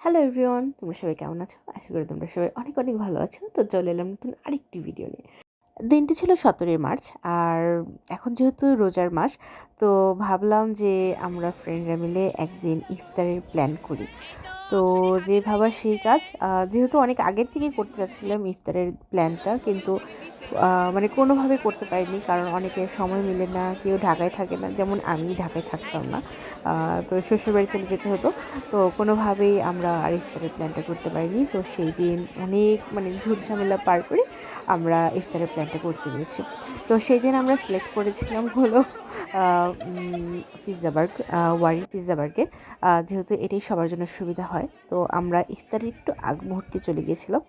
Hello everyone, তোমরা সবাই কেমন আছো? আশা করি তোমরা সবাই অনেক অনেক ভালো আছো। তো চলে এলাম নতুন আরেকটি ভিডিও নিয়ে। দিনটি ছিল 17ই মার্চ, আর এখন যেহেতু রোজার মাস, তো ভাবলাম যে আমরা ফ্রেন্ডরা মিলে একদিন ইফতারের প্ল্যান করি। তো যে ভাবা সেই কাজ, যেহেতু অনেক আগের থেকেই করতে চাচ্ছিলাম ইফতারের প্ল্যানটা, কিন্তু মানে কোনোভাবে করতে পারিনি, কারণ অনেকের সময় মিলে না, কেউ ঢাকায় থাকে না, যেমন আমি ঢাকায় থাকতাম না। তো শ্বশুরবাড়ি চলে যেতে হতো। তো কোনোভাবেই আমরা আর ইফতারের প্ল্যানটা করতে পারিনি। তো সেই দিন অনেক মানে ঝুট ঝামেলা পার করে আমরা ইফতারের প্ল্যানটা করতে পেরেছি। তো সেই দিন আমরা সিলেক্ট করেছিলাম হলো পিৎজা বার্গ, ওয়ারি পিৎজা বার্গে, যেহেতু এটাই সবার জন্য সুবিধা হয়। তো আমরা ইফতারের একটু আগ মুহূর্তে চলে গিয়েছিলাম,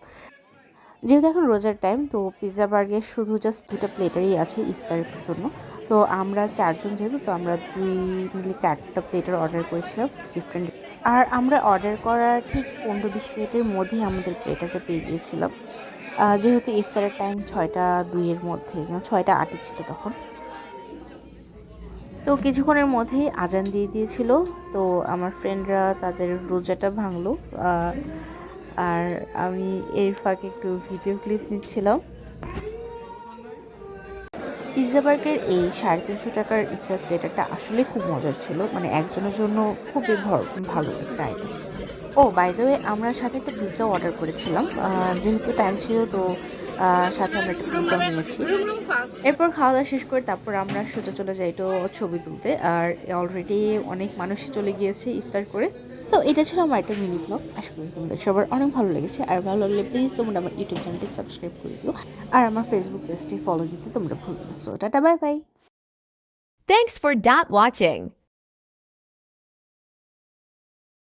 যেহেতু এখন রোজার টাইম। তো পিৎজা বার্গের শুধু জাস্ট 2টা প্লেটারই আছে ইফতারের জন্য। তো আমরা 4জন যেহেতু, তো আমরা 2 মিলে 4টা প্লেটার অর্ডার করেছিলাম ডিফারেন্ট। আর আমরা অর্ডার করার ঠিক 15-20 মিনিটের মধ্যেই আমাদের প্লেটারটা পেয়ে গিয়েছিলাম, যেহেতু ইফতারের টাইম 6টা 2-এর মধ্যে, 6টা 8 ছিল তখন। তো কিছুক্ষণের মধ্যেই আজান দিয়ে দিয়েছিল। তো আমার ফ্রেন্ডরা তাদের রোজাটা ভাঙলো, আর আমি এর ফাঁকে একটু ভিডিও ক্লিপ নিচ্ছিলাম। পিৎজা বার্গের এই 350 টাকার ইফতার প্লেটারটা আসলে খুব মজার ছিল, মানে একজনের জন্য খুবই ভালো একটা item. Oh by the way, আমরা সাথে একটা পিৎজা অর্ডার করেছিলাম, যেহেতু টাইম ছিল। তো সাথে আমরা একটা পিৎজাও নিয়েছি। এরপর খাওয়া দাওয়া শেষ করে তারপর আমরা সোজা চলে যাই তো ছবি তুলতে। আর অলরেডি অনেক মানুষই চলে গিয়েছে ইফতার করে। তো এটা ছিল আমার একটা মিনি ব্লগ। আশা করি তোমাদের সবার অনেক ভালো লেগেছে। আর ভালো লাগলে প্লিজ তোমরা আমার ইউটিউব চ্যানেলটি সাবস্ক্রাইব করে দিও, আর আমার ফেসবুক পেজটি ফলো দিতে তোমরা ভুলবে না। So tata, bye bye. Thanks for watching.